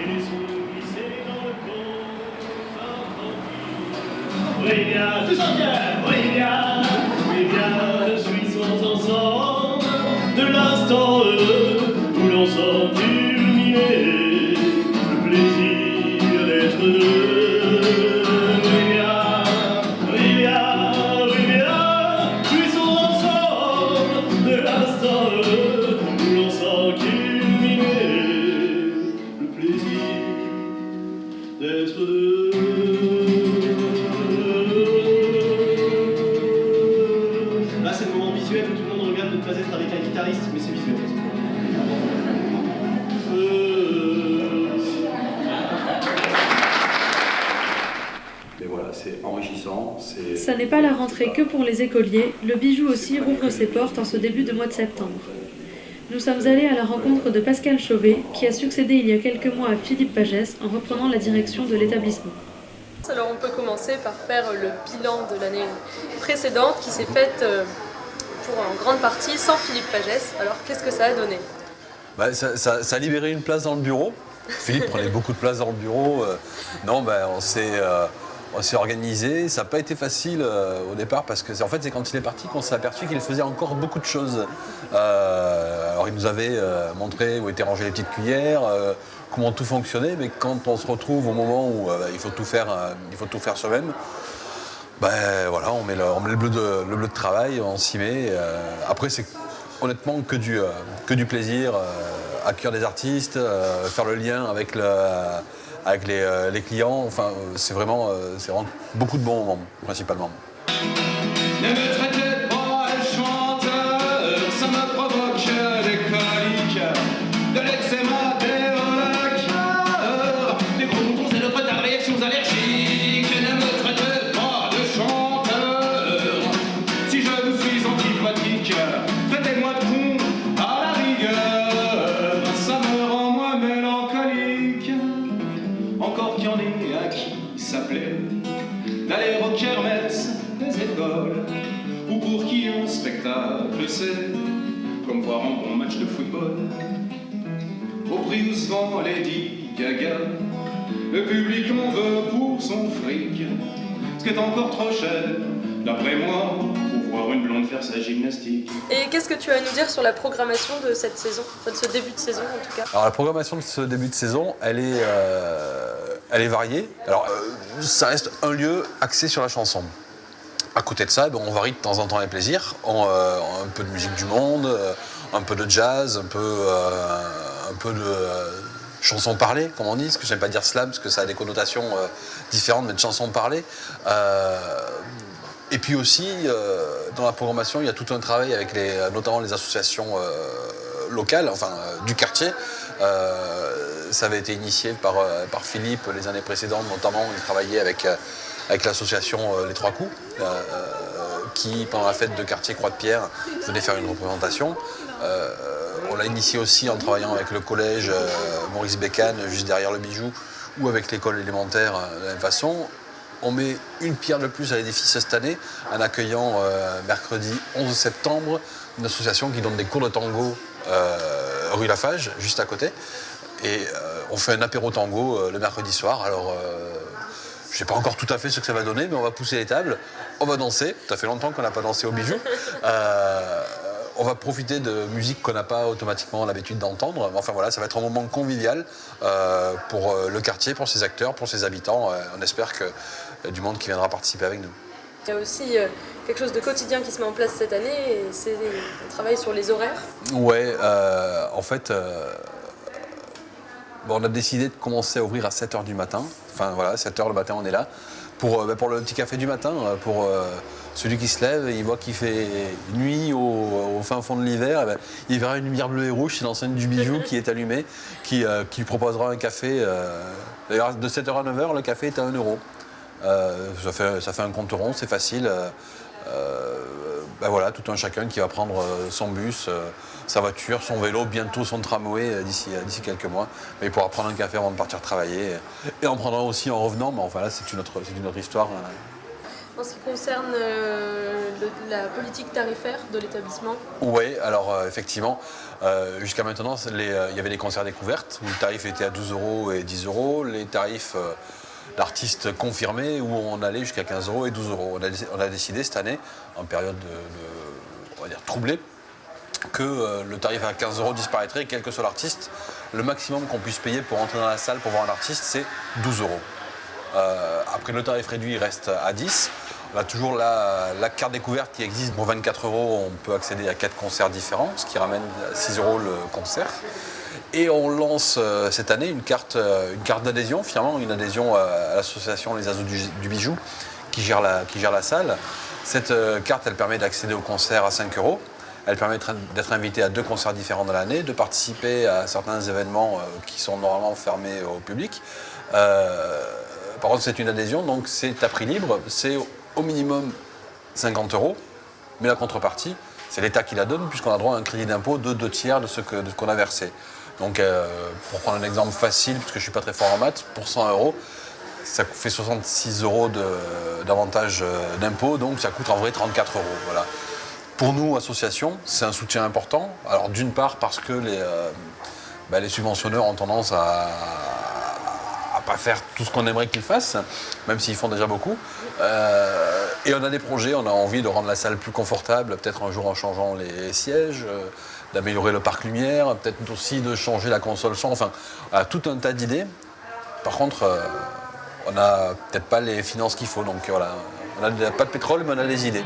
Oui bien, tous en cœur, oui bien, jouissons ensemble de l'instant heureux où l'on sent culminer le plaisir d'être deux. Oui bien, jouissons ensemble de l'instant heureux où l'on sent culminer le plaisir d'être deux. Là, c'est le moment visuel où tout le monde regarde ne pas être avec un guitariste, mais c'est visuel. Mais voilà, c'est enrichissant. Ça n'est pas la rentrée que pour les écoliers, le bijou aussi rouvre ses portes en ce début de mois de septembre. Nous sommes allés à la rencontre de Pascal Chauvet, qui a succédé il y a quelques mois à Philippe Pagès en reprenant la direction de l'établissement. Alors on peut commencer par faire le bilan de l'année précédente qui s'est faite pour en grande partie sans Philippe Pagès. Alors qu'est-ce que ça a donné ? Ça a libéré une place dans le bureau. Philippe prenait beaucoup de place dans le bureau. On s'est organisé. Ça n'a pas été facile au départ parce que c'est quand il est parti qu'on s'est aperçu qu'il faisait encore beaucoup de choses. Alors il nous avait montré où étaient rangées les petites cuillères, comment tout fonctionnait, mais quand on se retrouve au moment où il faut tout faire soi-même, voilà, on met le bleu de travail, on s'y met. Après c'est honnêtement que du plaisir, accueillir des artistes, faire le lien avec les clients. Enfin, c'est vraiment beaucoup de bons moments, principalement. Ne me traitez pas de chanteur, ça me provoque des coliques, de l'eczéma, des cœur, des gros boutons et d'autres tas de réactions allergiques. Ne me traitez pas de chanteur, si je vous suis antipathique, traitez-moi de con à la rigueur, ça me rend moins mélancolique. Encore qu'il y en ait un qui s'appelait d'aller aux kermesses des écoles, ou pour qui un spectacle c'est comme voir un bon match de football. Au prix où se vend Lady Gaga, le public en veut pour son fric, ce qui est encore trop cher, d'après moi, pour voir une blonde faire sa gymnastique. Et qu'est-ce que tu as à nous dire sur la programmation de cette saison, enfin de ce début de saison en tout cas ? Alors la programmation de ce début de saison, elle est variée. Alors ça reste un lieu axé sur la chanson. À côté de ça, on varie de temps en temps les plaisirs. Un peu de musique du monde, un peu de jazz, un peu de chansons parlées, comme on dit. Parce que j'aime pas dire slam, parce que ça a des connotations différentes, mais de chansons parlées. Et puis aussi, dans la programmation, il y a tout un travail avec notamment les associations locales, du quartier. Ça avait été initié par Philippe les années précédentes, notamment il travaillait avec l'association Les Trois Coups, qui, pendant la fête de quartier Croix-de-Pierre, venait faire une représentation. On l'a initié aussi en travaillant avec le collège Maurice Bécane, juste derrière le bijou, ou avec l'école élémentaire de la même façon. On met une pierre de plus à l'édifice cette année en accueillant mercredi 11 septembre une association qui donne des cours de tango rue Lafage, juste à côté. Et on fait un apéro tango le mercredi soir. Alors, je ne sais pas encore tout à fait ce que ça va donner, mais on va pousser les tables, on va danser. Ça fait longtemps qu'on n'a pas dansé au bijou. On va profiter de musique qu'on n'a pas automatiquement l'habitude d'entendre. Enfin voilà, ça va être un moment convivial pour le quartier, pour ses acteurs, pour ses habitants. On espère qu'il y a du monde qui viendra participer avec nous. Il y a aussi quelque chose de quotidien qui se met en place cette année, et c'est un travail sur les horaires. Ouais, on a décidé de commencer à ouvrir à 7h du matin. Enfin voilà, 7h le matin on est là. Pour le petit café du matin, pour celui qui se lève, il voit qu'il fait nuit au fin fond de l'hiver, il verra une lumière bleue et rouge, c'est l'enseigne du bijou qui est allumée, qui lui proposera un café. D'ailleurs, de 7h à 9h, le café est à 1 €. Ça fait un compte rond, c'est facile. Voilà, tout un chacun qui va prendre son bus, sa voiture, son vélo, bientôt son tramway d'ici quelques mois. Mais il pourra prendre un café avant de partir travailler. Et en prendra aussi en revenant, mais enfin là c'est une autre histoire. En ce qui concerne la politique tarifaire de l'établissement, Oui, alors effectivement, jusqu'à maintenant, il y avait les concerts découvertes où le tarif était à 12 € et 10 €, les tarifs d'artistes confirmés où on allait jusqu'à 15 € et 12 €. On a décidé cette année, en période on va dire troublée, que le tarif à 15 € disparaîtrait, quel que soit l'artiste. Le maximum qu'on puisse payer pour entrer dans la salle pour voir un artiste, c'est 12 €. Après, le tarif réduit il reste à 10. On a toujours la carte découverte qui existe pour 24 €. On peut accéder à 4 concerts différents, ce qui ramène à 6 € le concert. Et on lance cette année une carte d'adhésion, finalement, une adhésion à l'association Les Azous du Bijou qui gère la salle. Cette carte, elle permet d'accéder au concert à 5 €. Elle permet d'être invité à 2 concerts différents dans l'année, de participer à certains événements qui sont normalement fermés au public. Par contre, c'est une adhésion, donc c'est à prix libre, c'est au minimum 50 €, mais la contrepartie, c'est l'État qui la donne, puisqu'on a droit à un crédit d'impôt de 2/3 de ce qu'on a versé. Donc, pour prendre un exemple facile, puisque je ne suis pas très fort en maths, pour 100 €, ça fait 66 € d'avantage d'impôt, donc ça coûte en vrai 34 €. Voilà. Pour nous, association, c'est un soutien important. Alors, d'une part, parce que les subventionneurs ont tendance à pas faire tout ce qu'on aimerait qu'ils fassent, même s'ils font déjà beaucoup. Et on a des projets, on a envie de rendre la salle plus confortable, peut-être un jour en changeant les sièges, d'améliorer le parc lumière, peut-être aussi de changer la console son, enfin, tout un tas d'idées. Par contre, on n'a peut-être pas les finances qu'il faut, donc voilà, on n'a pas de pétrole, mais on a des idées.